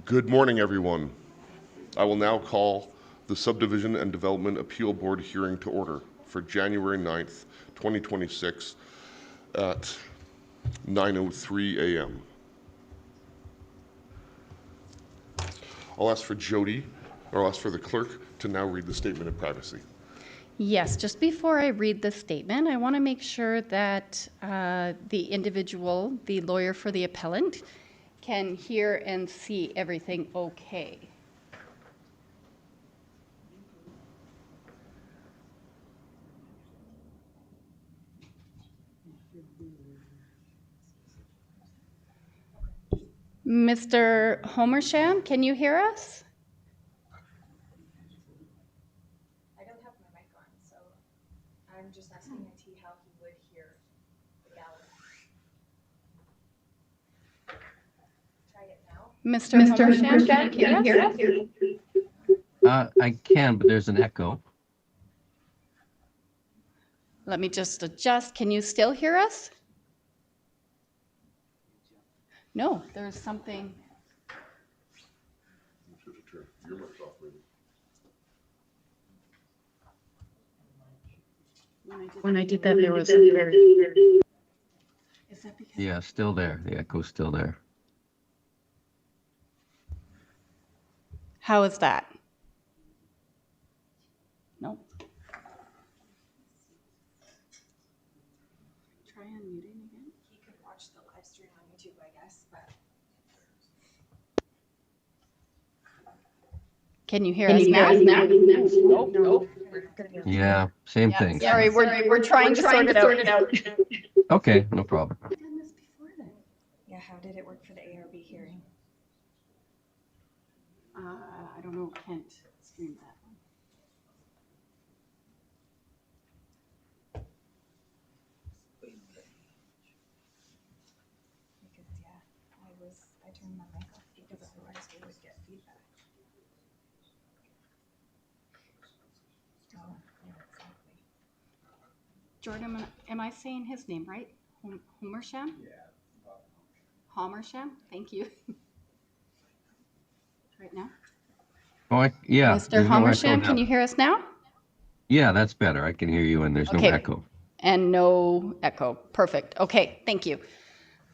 Good morning, everyone. I will now call the Subdivision and Development Appeal Board hearing to order for January 9th, 2026 at 9:03 a.m. I'll ask for Jody, or I'll ask for the clerk to now read the statement of privacy. Yes, just before I read the statement, I want to make sure that the individual, the lawyer for the appellant, can hear and see everything okay. Mr. Homersham, can you hear us? I don't have my mic on, so I'm just asking IT how he would hear the gallery. Try it now. Mr. Homersham, can you hear us? I can, but there's an echo. Let me just adjust. Can you still hear us? No, there's something. When I did that, there was a very... Is that because... Yeah, still there. The echo's still there. How is that? No. Try unmuting again. He could watch the live stream on YouTube, I guess, but... Can you hear us now? Nope. Yeah, same thing. Sorry, we're trying to sort it out. Okay, no problem. I've done this before then. Yeah, how did it work for the ARB hearing? I don't know. Can't stream that one. Because, yeah, I turned my mic off because otherwise we would get feedback. Oh, yeah, exactly. Jordan, am I saying his name right? Homersham? Yeah. Homersham? Thank you. Right now? Oh, yeah. Mr. Homersham, can you hear us now? Yeah, that's better. I can hear you and there's no echo. And no echo. Perfect. Okay, thank you.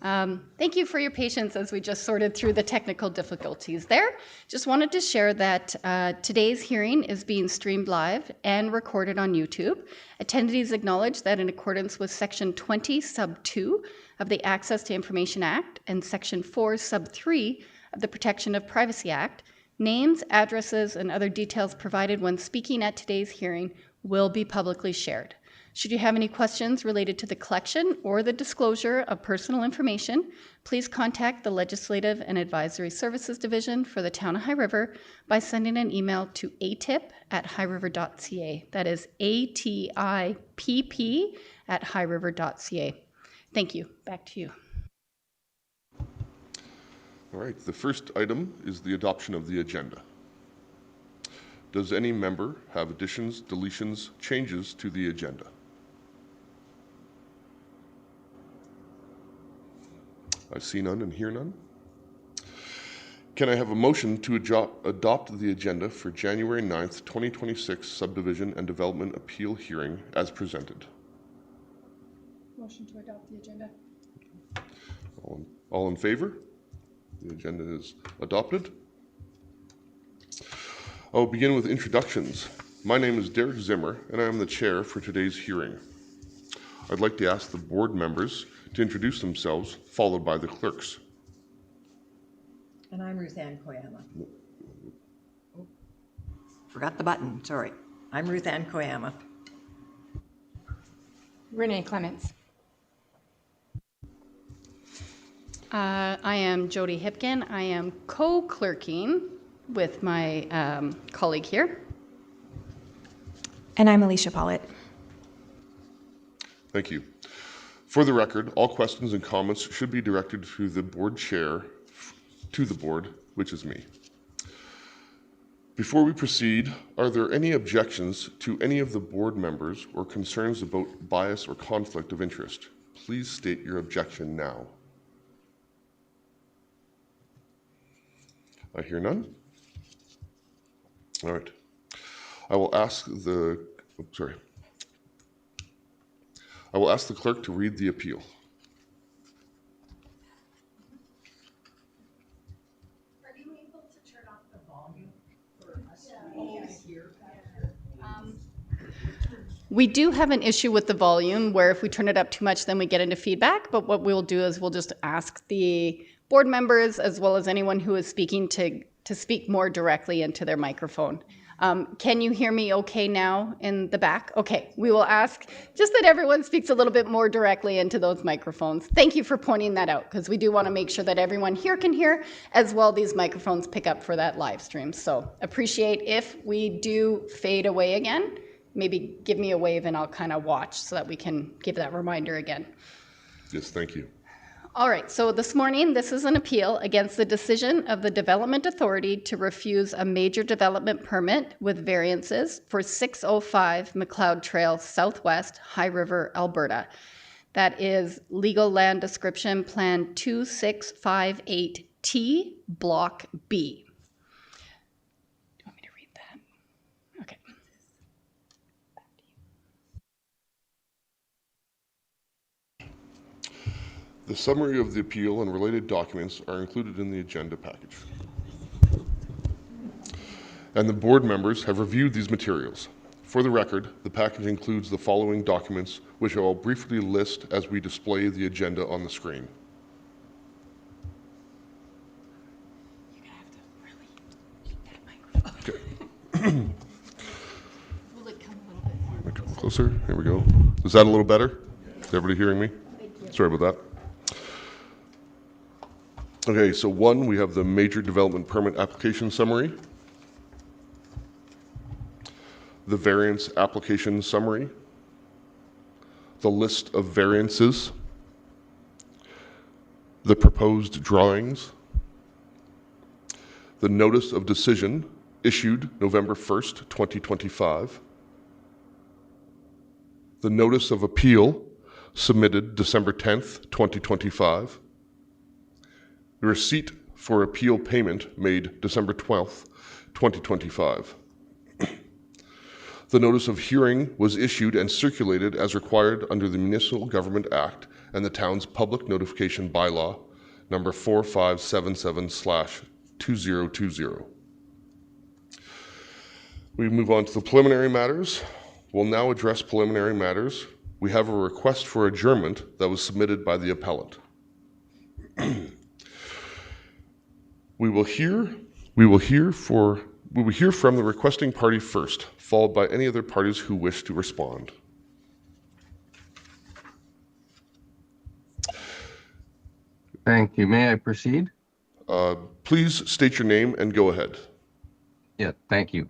Thank you for your patience as we just sorted through the technical difficulties there. Just wanted to share that today's hearing is being streamed live and recorded on YouTube. Attendees acknowledge that in accordance with Section 20, Sub 2 of the Access to Information Act and Section 4, Sub 3 of the Protection of Privacy Act, names, addresses, and other details provided when speaking at today's hearing will be publicly shared. Should you have any questions related to the collection or the disclosure of personal information, please contact the Legislative and Advisory Services Division for the Town of High River by sending an email to atip@highriver.ca. That is ATIPP@highriver.ca. Thank you. Back to you. All right, the first item is the adoption of the agenda. Does any member have additions, deletions, changes to the agenda? I see none and hear none. Can I have a motion to adopt the agenda for January 9th, 2026 Subdivision and Development Appeal hearing as presented? Motion to adopt the agenda. All in favor? The agenda is adopted. I'll begin with introductions. My name is Derek Zimmer, and I am the chair for today's hearing. I'd like to ask the board members to introduce themselves, followed by the clerks. And I'm Ruth Ann Koyama. Oh, forgot the button, sorry. I'm Ruth Ann Koyama. Renee Clements. I am Jody Hipkin. I am co-clerking with my colleague here. And I'm Alicia Pollitt. Thank you. For the record, all questions and comments should be directed to the board chair, to the board, which is me. Before we proceed, are there any objections to any of the board members or concerns about bias or conflict of interest? Please state your objection now. I hear none. All right. I will ask the, I will ask the clerk to read the appeal. Are you able to turn off the volume for us to hear? We do have an issue with the volume where if we turn it up too much, then we get into feedback. But what we'll do is we'll just ask the board members as well as anyone who is speaking to speak more directly into their microphone. Can you hear me okay now in the back? Okay, we will ask just that everyone speaks a little bit more directly into those microphones. Thank you for pointing that out, because we do want to make sure that everyone here can hear, as well these microphones pick up for that live stream. So appreciate if we do fade away again, maybe give me a wave and I'll kind of watch so that we can give that reminder again. Yes, thank you. All right, so this morning, this is an appeal against the decision of the Development Authority to refuse a major development permit with variances for 605 McLeod Trail Southwest, High River, Alberta. That is Legal Land Description Plan 2658T, Block B. Do you want me to read that? Okay. The summary of the appeal and related documents are included in the agenda package. And the board members have reviewed these materials. For the record, the package includes the following documents, which I will briefly list as we display the agenda on the screen. You're gonna have to really keep that microphone. Okay. Will it come a little bit more? Come closer. Here we go. Is that a little better? Is everybody hearing me? Sorry about that. Okay, so one, we have the major development permit application summary, the variance application summary, the list of variances, the proposed drawings, the notice of decision issued November 1st, 2025, the notice of appeal submitted December 10th, 2025, the receipt for appeal payment made December 12th, 2025. The notice of hearing was issued and circulated as required under the Municipal Government Act and the town's public notification bylaw, number 4577/2020. We move on to the preliminary matters. We'll now address preliminary matters. We have a request for adjournment that was submitted by the appellant. We will hear from the requesting party first, followed by any other parties who wish to respond. Thank you. May I proceed? Please state your name and go ahead. Yeah, thank you.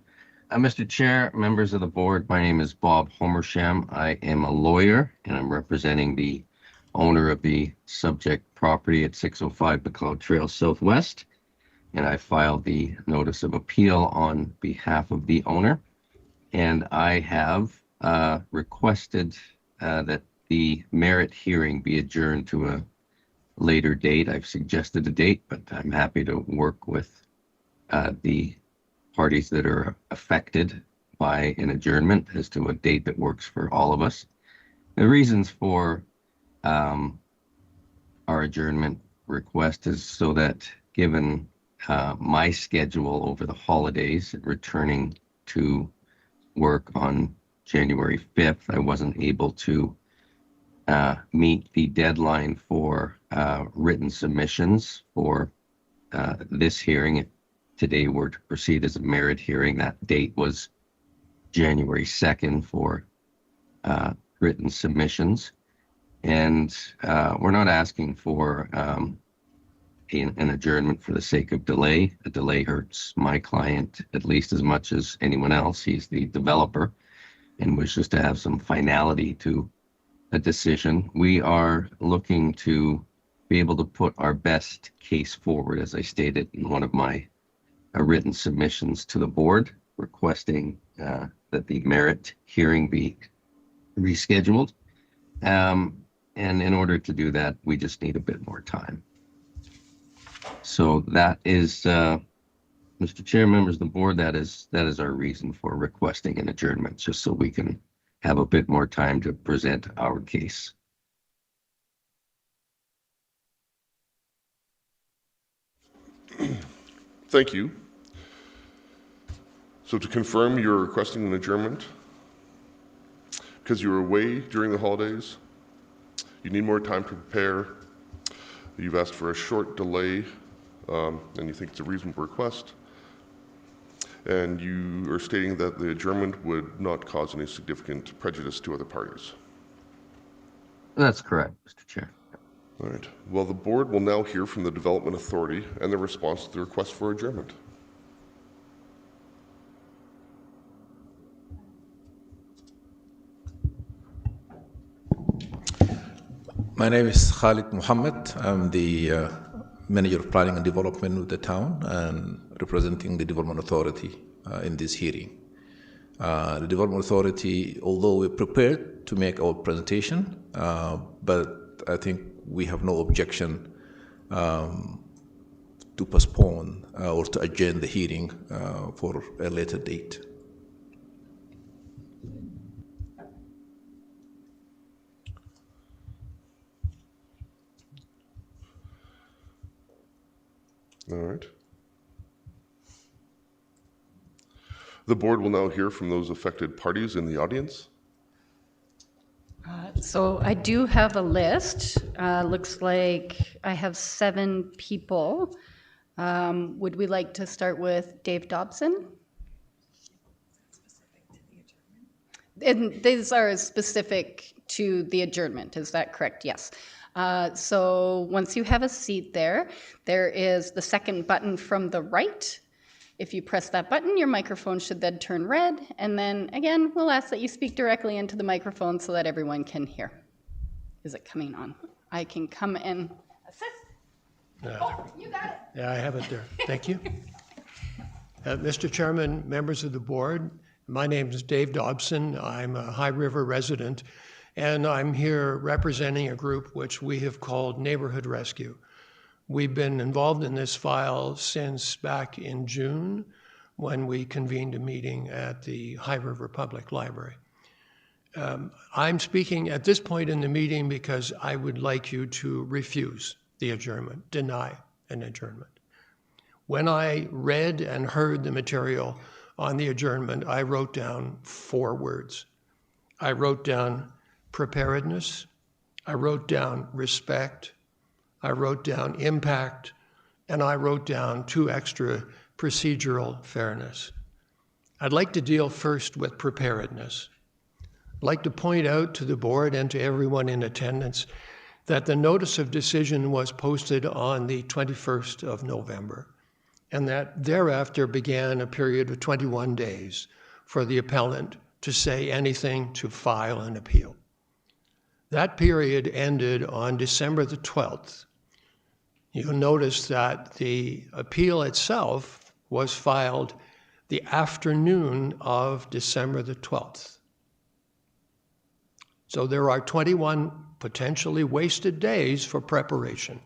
Mr. Chair, members of the board, my name is Bob Homersham. I am a lawyer and I'm representing the owner of the subject property at 605 McLeod Trail Southwest. And I filed the notice of appeal on behalf of the owner. And I have requested that the merit hearing be adjourned to a later date. I've suggested a date, but I'm happy to work with the parties that are affected by an adjournment as to a date that works for all of us. The reasons for our adjournment request is so that given my schedule over the holidays, returning to work on January 5th, I wasn't able to meet the deadline for written submissions for this hearing. If today were to proceed as a merit hearing, that date was January 2nd for written submissions. And we're not asking for an adjournment for the sake of delay. A delay hurts my client at least as much as anyone else. He's the developer and wishes to have some finality to a decision. We are looking to be able to put our best case forward, as I stated in one of my written submissions to the board, requesting that the merit hearing be rescheduled. And in order to do that, we just need a bit more time. So that is Mr. Chair, members of the board, that is our reason for requesting an adjournment, just so we can have a bit more time to present our case. Thank you. So to confirm, you're requesting an adjournment because you were away during the holidays. You need more time to prepare. You've asked for a short delay, and you think it's a reasonable request. And you are stating that the adjournment would not cause any significant prejudice to other parties. That's correct, Mr. Chair. All right. Well, the board will now hear from the Development Authority and their response to the request for adjournment. My name is Khalid Muhammad. I'm the Manager of Planning and Development of the town and representing the Development Authority in this hearing. The Development Authority, although we're prepared to make our presentation, but I think we have no objection to postpone or to adjourn the hearing for a later date. All right. The board will now hear from those affected parties in the audience. So I do have a list. Looks like I have 7 people. Would we like to start with Dave Dobson? And these are specific to the adjournment, is that correct? Yes. So once you have a seat there, there is the second button from the right. If you press that button, your microphone should then turn red. And then again, we'll ask that you speak directly into the microphone so that everyone can hear. Is it coming on? I can come and assist. Oh, you got it. Yeah, I have it there. Thank you. Mr. Chairman, members of the board, my name is Dave Dobson. I'm a High River resident, and I'm here representing a group which we have called Neighborhood Rescue. We've been involved in this file since back in June when we convened a meeting at the High River Public Library. I'm speaking at this point in the meeting because I would like you to refuse the adjournment, deny an adjournment. When I read and heard the material on the adjournment, I wrote down 4 words. I wrote down preparedness, I wrote down respect, I wrote down impact, and I wrote down 2 extra procedural fairness. I'd like to deal first with preparedness. I'd like to point out to the board and to everyone in attendance that the notice of decision was posted on the 21st of November, and that thereafter began a period of 21 days for the appellant to say anything to file an appeal. That period ended on December the 12th. You'll notice that the appeal itself was filed the afternoon of December the 12th. So there are 21 potentially wasted days for preparation.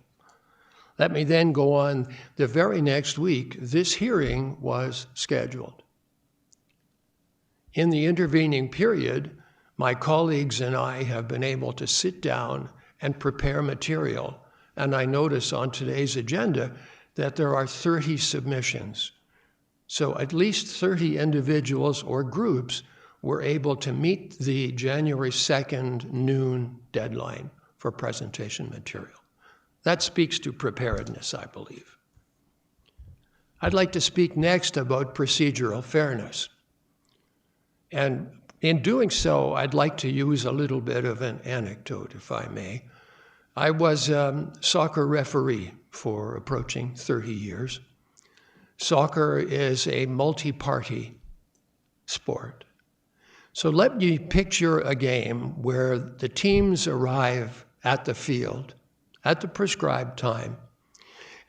Let me then go on. The very next week, this hearing was scheduled. In the intervening period, my colleagues and I have been able to sit down and prepare material. And I notice on today's agenda that there are 30 submissions. So at least 30 individuals or groups were able to meet the January 2nd noon deadline for presentation material. That speaks to preparedness, I believe. I'd like to speak next about procedural fairness. And in doing so, I'd like to use a little bit of an anecdote, if I may. I was a soccer referee for approaching 30 years. Soccer is a multi-party sport. So let me picture a game where the teams arrive at the field at the prescribed time,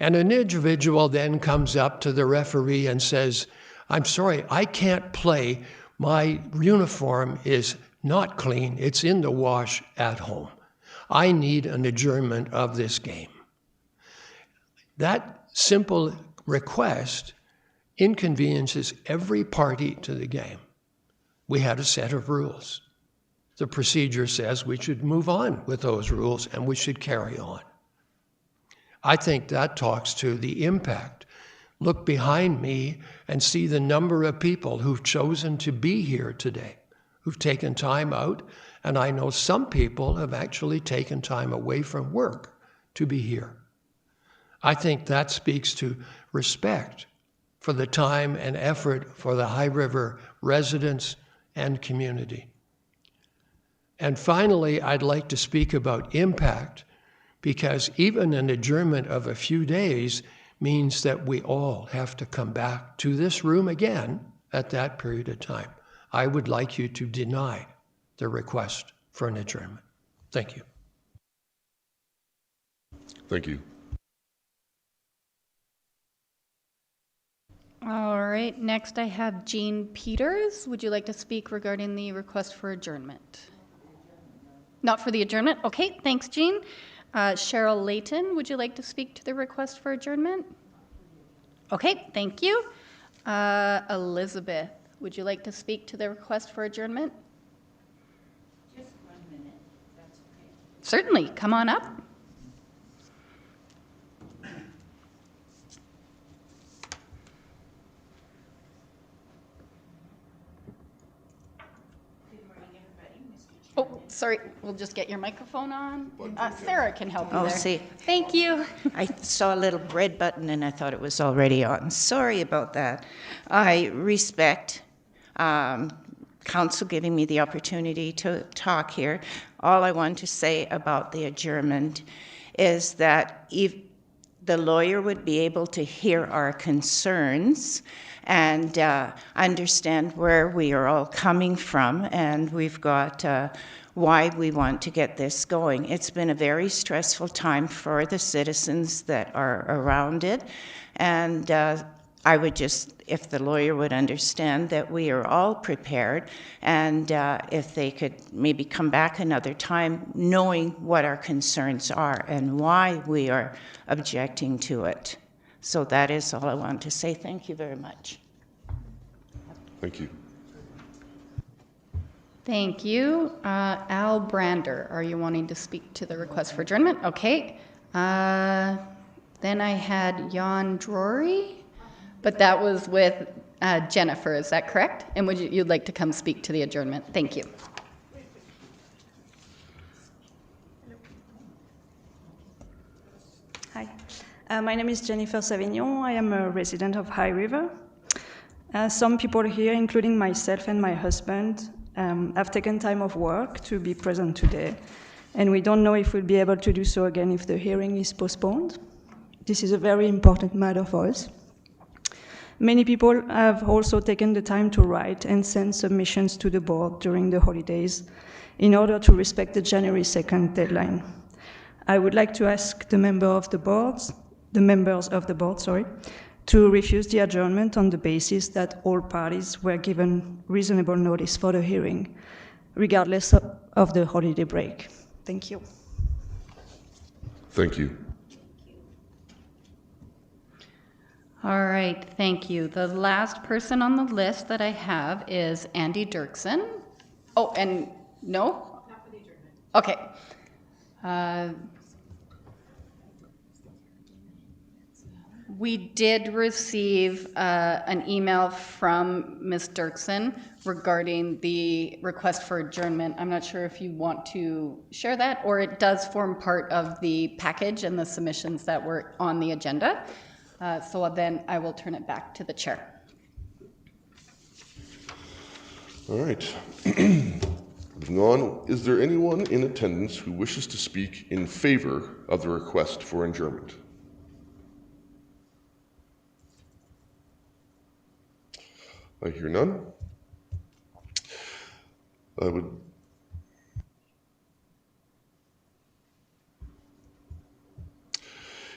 and an individual then comes up to the referee and says, "I'm sorry, I can't play. My uniform is not clean. It's in the wash at home. I need an adjournment of this game." That simple request inconveniences every party to the game. We had a set of rules. The procedure says we should move on with those rules and we should carry on. I think that talks to the impact. Look behind me and see the number of people who've chosen to be here today, who've taken time out, and I know some people have actually taken time away from work to be here. I think that speaks to respect for the time and effort for the High River residents and community. And finally, I'd like to speak about impact, because even an adjournment of a few days means that we all have to come back to this room again at that period of time. I would like you to deny the request for an adjournment. Thank you. Thank you. All right, next I have Jean Peters. Would you like to speak regarding the request for adjournment? Not for the adjournment? Okay, thanks, Jean. Cheryl Layton, would you like to speak to the request for adjournment? Okay, thank you. Elizabeth, would you like to speak to the request for adjournment? Just 1 minute, if that's okay. Certainly, come on up. Oh, sorry, we'll just get your microphone on. Sarah can help you Oh, there. see. Thank you. I saw a little red button and I thought it was already on. Sorry about that. I respect council giving me the opportunity to talk here. All I want to say about the adjournment is that if the lawyer would be able to hear our concerns and understand where we are all coming from, and we've got why we want to get this going. It's been a very stressful time for the citizens that are around it, and I would just, if the lawyer would understand that we are all prepared, and if they could maybe come back another time knowing what our concerns are and why we are objecting to it. So that is all I want to say. Thank you very much. Thank you. Thank you. Al Brander, are you wanting to speak to the request for adjournment? Okay. Then I had Jan Drury, but that was with Jennifer, is that correct? And would you'd like to come speak to the adjournment? Thank you. Hi, my name is Jennifer Savignon. I am a resident of High River. Some people here, including myself and my husband, have taken time off work to be present today, and we don't know if we'll be able to do so again if the hearing is postponed. This is a very important matter for us. Many people have also taken the time to write and send submissions to the board during the holidays in order to respect the January 2nd deadline. I would like to ask the members of the board, to refuse the adjournment on the basis that all parties were given reasonable notice for the hearing, regardless of the holiday break. Thank you. Thank you. All right, thank you. The last person on the list that I have is Andy Dirksen. Oh, and no? Not for the adjournment. Okay. We did receive an email from Ms. Dirksen regarding the request for adjournment. I'm not sure if you want to share that, or it does form part of the package and the submissions that were on the agenda. So then I will turn it back to the chair. All right. Moving on, is there anyone in attendance who wishes to speak in favor of the request for adjournment? I hear none.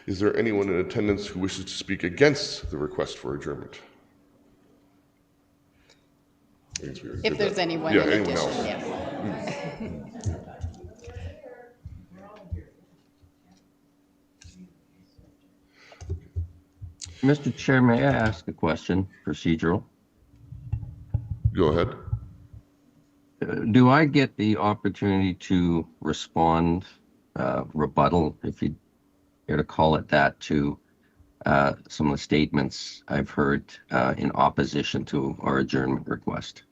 Is there anyone in attendance who wishes to speak against the request for adjournment? If there's anyone yeah, in anyone addition, else. yes. Mr. Chair, may I ask a question, procedural? Go ahead. Do I get the opportunity to respond, rebuttal, if you care to call it that, to some of the statements I've heard in opposition to our adjournment request?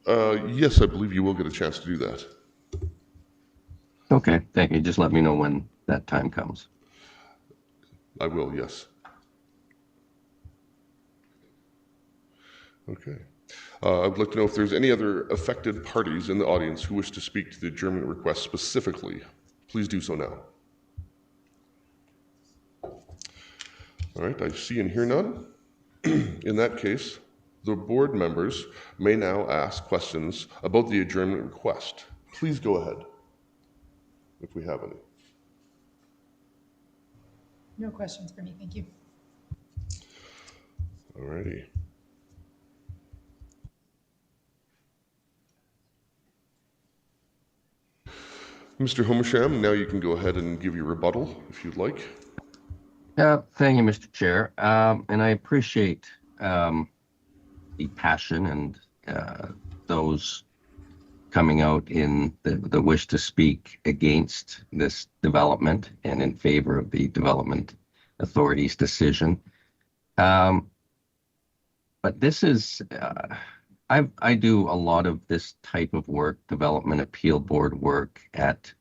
Yes, I believe you will get a chance to do that. Okay, thank you. Just let me know when that time comes. I will, yes. Okay. I'd like to know if there's any other affected parties in the audience who wish to speak to the adjournment request specifically. Please do so now. All right, I see and hear none. In that case, the board members may now ask questions about the adjournment request. Please go ahead, if we have any. No questions for me, thank you. All righty. Mr. Homersham, now you can go ahead and give your rebuttal if you'd like. Thank you, Mr. Chair. And I appreciate the passion and those coming out in the wish to speak against this development and in favor of the Development Authority's decision. But this is, I do a lot of this type of work, Development Appeal Board work at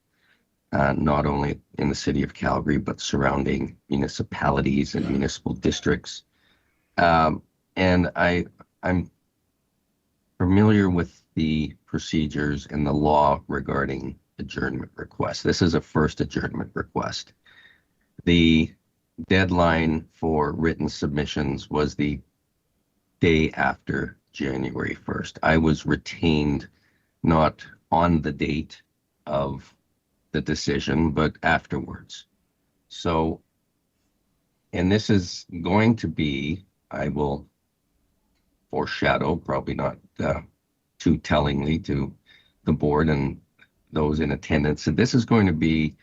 not only in the city of Calgary, but surrounding municipalities and municipal districts. And I'm familiar with the procedures and the law regarding adjournment requests. This is a first adjournment request. The deadline for written submissions was the day after January 1st. I was retained not on the date of the decision, but afterwards. So, and this is going to be, I will foreshadow, probably not too tellingly to the board and those in attendance, that this is going to be,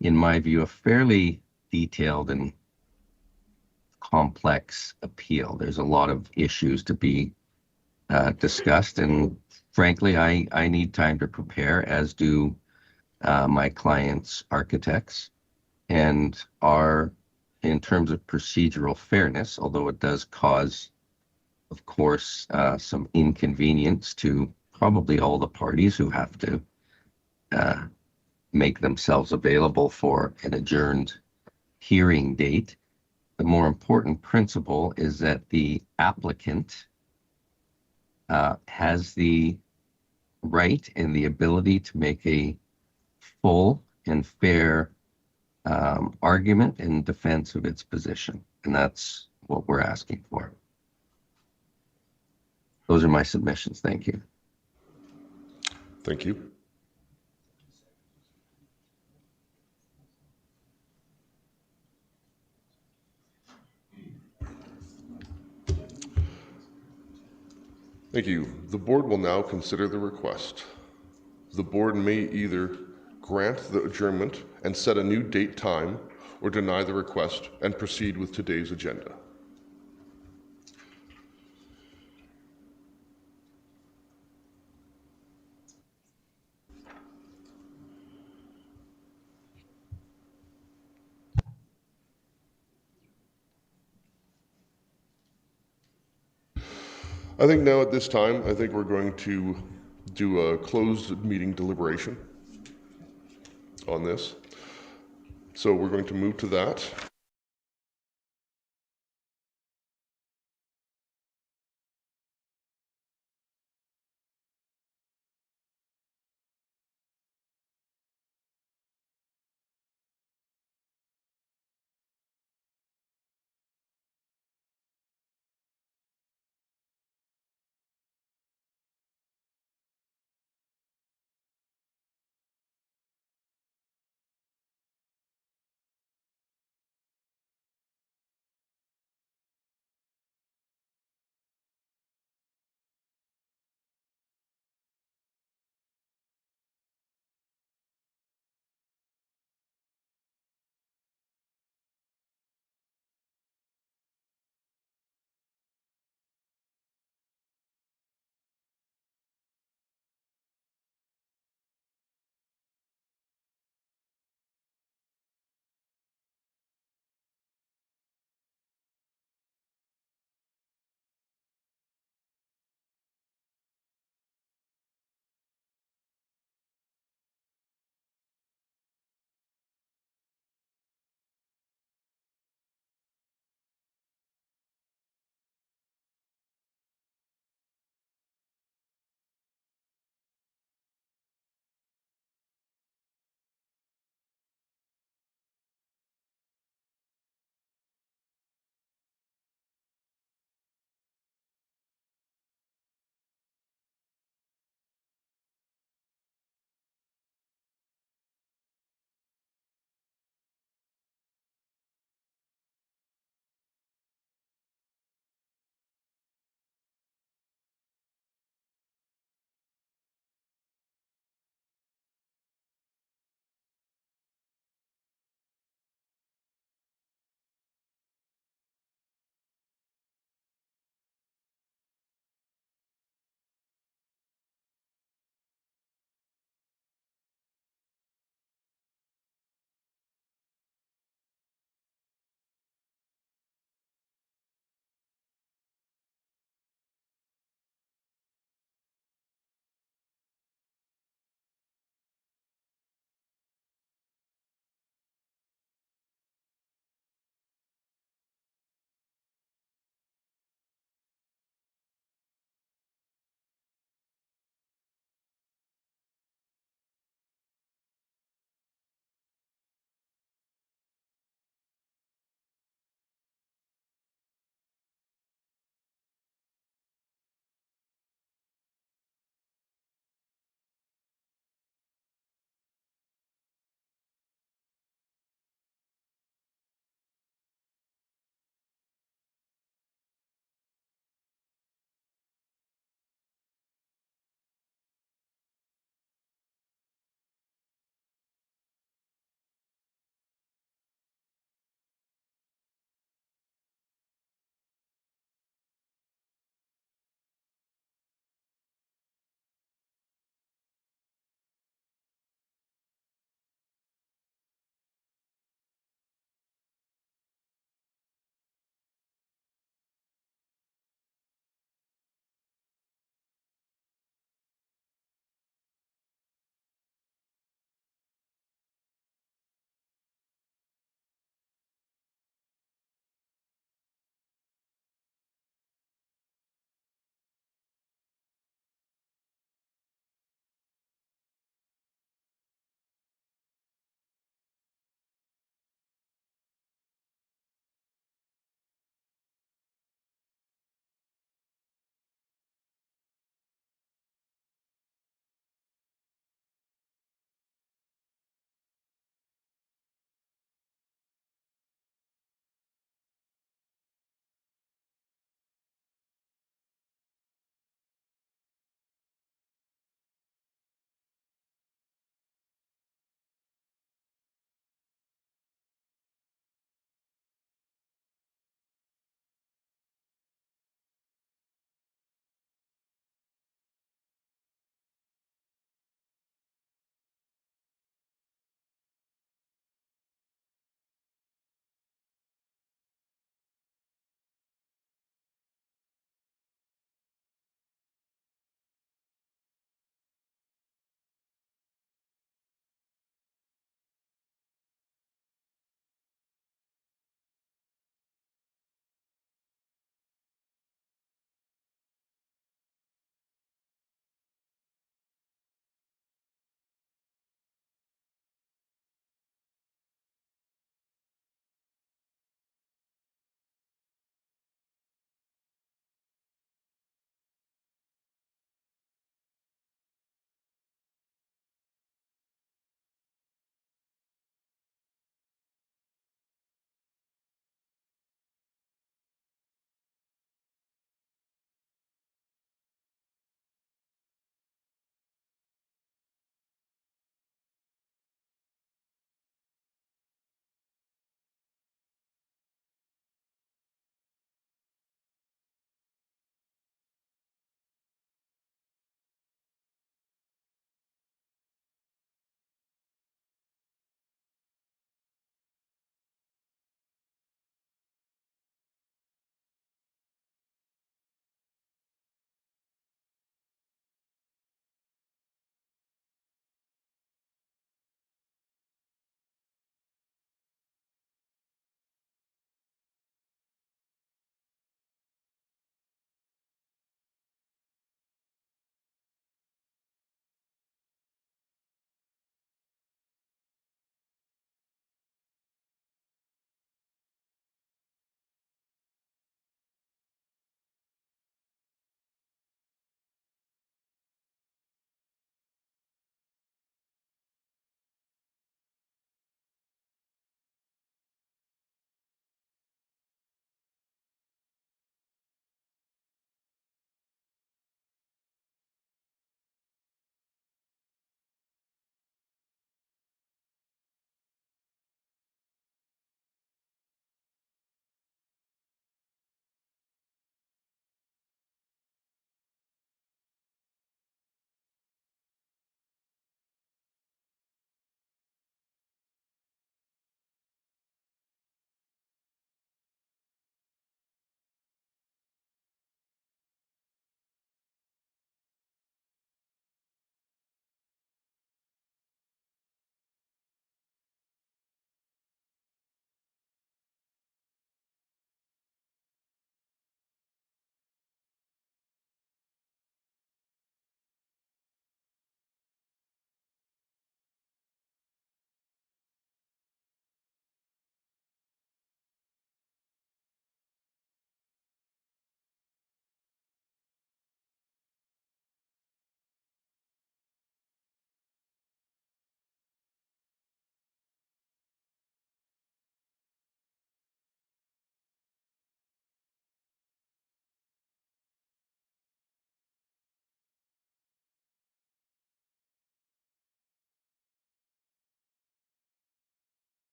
in my view, a fairly detailed and complex appeal. There's a lot of issues to be discussed, and frankly, I need time to prepare, as do my clients' architects, and are, in terms of procedural fairness, although it does cause, of course, some inconvenience to probably all the parties who have to make themselves available for an adjourned hearing date. The more important principle is that the applicant has the right and the ability to make a full and fair argument in defense of its position. And that's what we're asking for. Those are my submissions. Thank you. Thank you. Thank you. The board will now consider the request. The board may either grant the adjournment and set a new date time, or deny the request and proceed with today's agenda. I think now at this time, I think we're going to do a closed meeting deliberation on this. So we're going to move to that.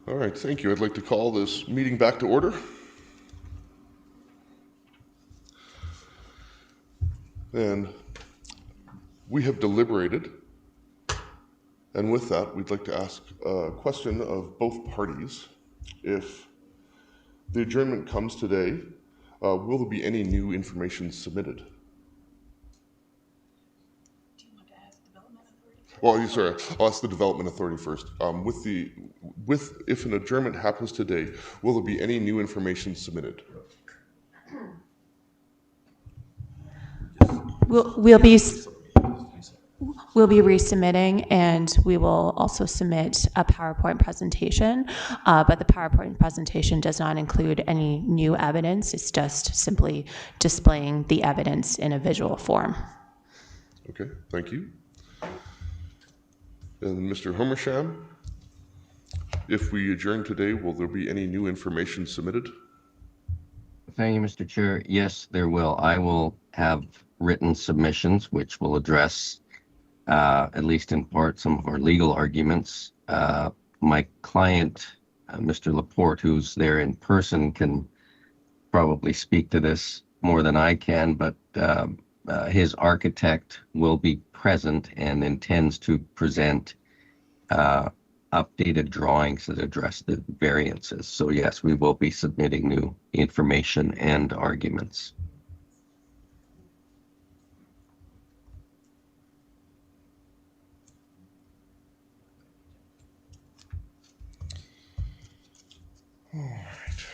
All right, thank you. I'd like to call this meeting back to order. And we have deliberated. And with that, we'd like to ask a question of both parties. If the adjournment comes today, will there be any new information submitted? Do you want to ask Development Authority? Well, sorry, I'll ask the Development Authority first. If an adjournment happens today, will there be any new information submitted? We'll be resubmitting, and we will also submit a PowerPoint presentation, but the PowerPoint presentation does not include any new evidence. It's just simply displaying the evidence in a visual form. Okay, thank you. And Mr. Homersham, if we adjourn today, will there be any new information submitted? Thank you, Mr. Chair. Yes, there will. I will have written submissions which will address, at least in part, some of our legal arguments. My client, Mr. Laporte, who's there in person, can probably speak to this more than I can, but his architect will be present and intends to present updated drawings that address the variances. So yes, we will be submitting new information and arguments. All right.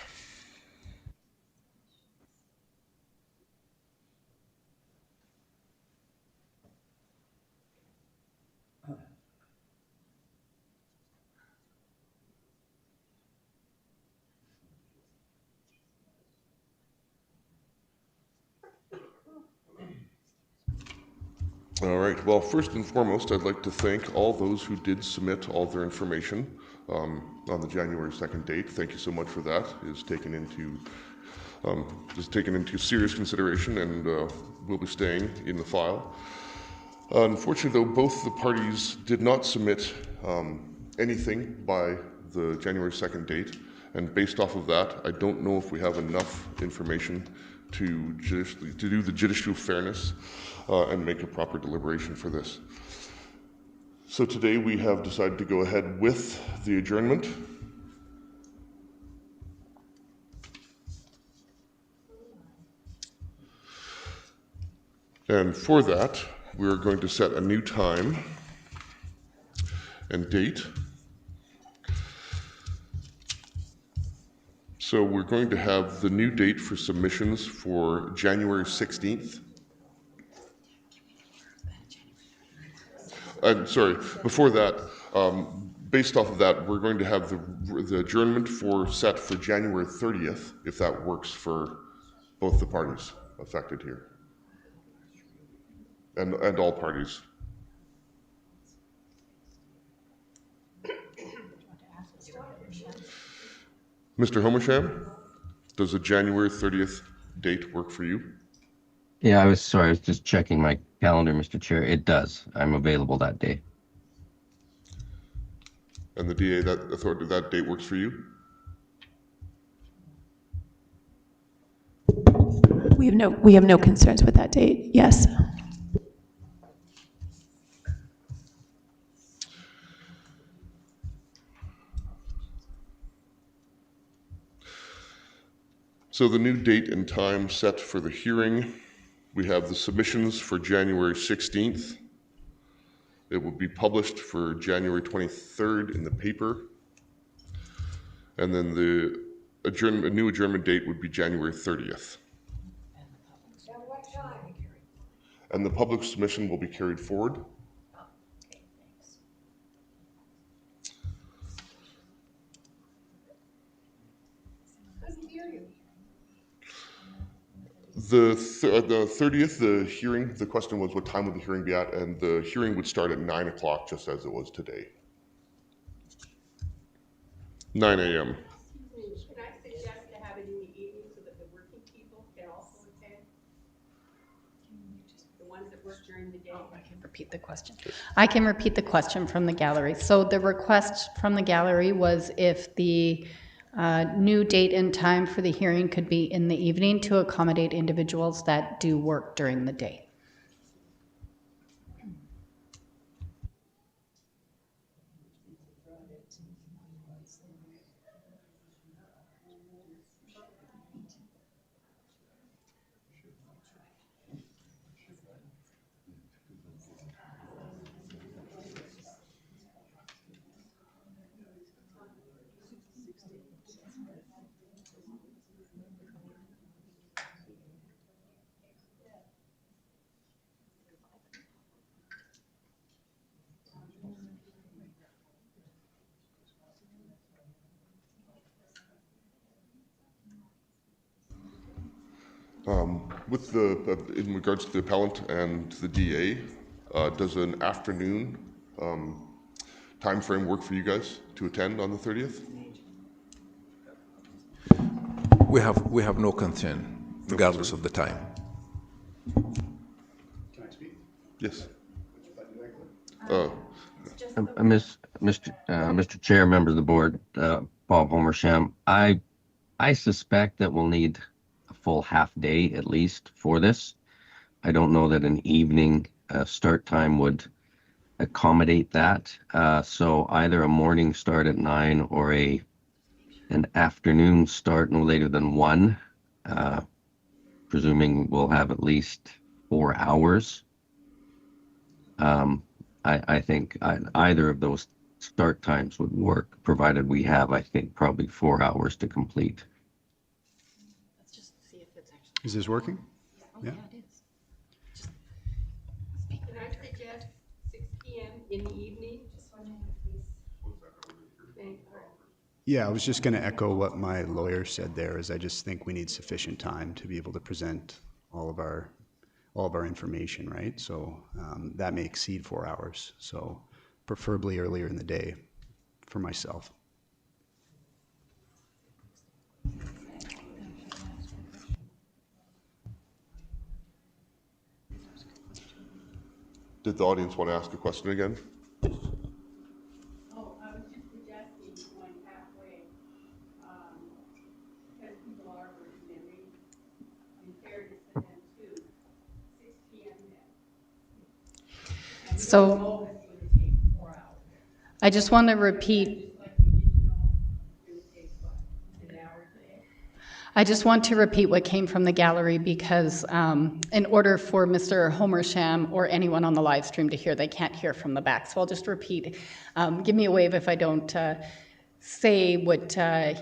All right, well, first and foremost, I'd like to thank all those who did submit all their information on the January 2nd date. Thank you so much for that. It's taken into serious consideration and will be staying in the file. Unfortunately, though, both the parties did not submit anything by the January 2nd date, and based off of that, I don't know if we have enough information to do the judicial fairness and make a proper deliberation for this. So today we have decided to go ahead with the adjournment. And for that, we're going to set a new time and date. So we're going to have the new date for submissions for January 16th. Sorry, before that, based off of that, we're going to have the adjournment set for January 30th, if that works for both the parties affected here. And all parties. Mr. Homersham, does the January 30th date work for you? Yeah, I was just checking my calendar, Mr. Chair. It does. I'm available that day. And the DA, that date works for you? We have no concerns with that date. Yes. So the new date and time set for the hearing, we have the submissions for January 16th. It will be published for January 23rd in the paper. And then a new adjournment date would be January 30th. At what time? And the public submission will be carried forward. Okay, thanks. Couldn't hear you. The 30th, the question was what time would the hearing be at, and the hearing would start at 9 o'clock, just as it was today. 9 a.m. Can I suggest to have it in the evening so that the working people can also attend? The ones that work during the day. repeat the question. I can repeat the question from the gallery. So the request from the gallery was if the new date and time for the hearing could be in the evening to accommodate individuals that do work during the day. With in regards to the appellant and the DA, does an afternoon time frame work for you guys to attend on the 30th? We have no concern, regardless of the time. Can I speak? Yes. Mr. Chair, members of the board, Bob Homersham, I suspect that we'll need a full half day at least for this. I don't know that an evening start time would accommodate that. So either a morning start at 9 or an afternoon start no later than 1, presuming we'll have at least 4 hours. I think either of those start times would work, provided we have, I think, probably 4 hours to complete. Let's just see if it's actually. Is this working? Oh, yeah, it is. Just Can I suggest 6 p.m. in the evening? Just 1 minute, please. Thank you. Yeah, I was just going to echo what my lawyer said there, is I just think we need sufficient time to be able to present all of our information, right? So that may exceed 4 hours. So preferably earlier in the day for myself. Did the audience want to ask a question again? Oh, I was just suggesting going halfway, because people are working and in fairness to them too, 6 p.m. then. And So- we don't know if it's going to take 4 hours. I just want to repeat. Just like we didn't know it would take, what, an hour today? I just want to repeat what came from the gallery because in order for Mr. Homersham or anyone on the live stream to hear, they can't hear from the back. So I'll just repeat. Give me a wave if I don't say what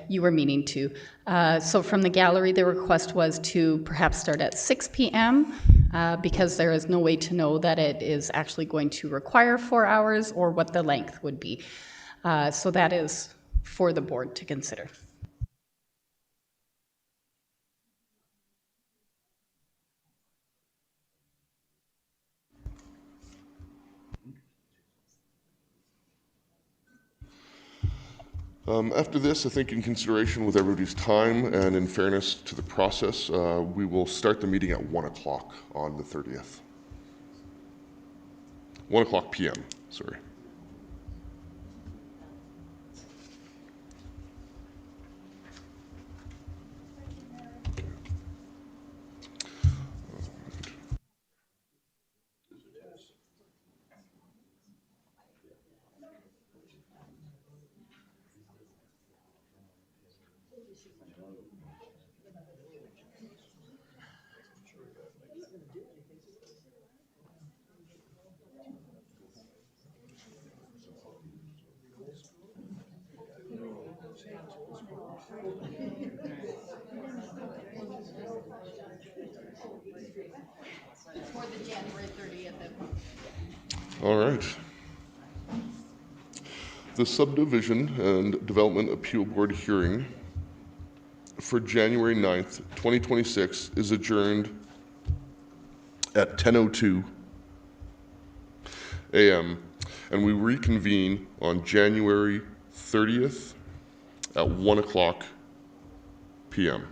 you were meaning to. So from the gallery, the request was to perhaps start at 6 p.m. Because there is no way to know that it is actually going to require 4 hours or what the length would be. So that is for the board to consider. After this, I think in consideration with everybody's time and in fairness to the process, we will start the meeting at 1 o'clock on the 30th. 1 o'clock p.m., sorry. For the January 30th. All right. The Subdivision and Development Appeal Board hearing for January 9th, 2026 is adjourned at 10:02 a.m. and we reconvene on January 30th at 1 o'clock p.m.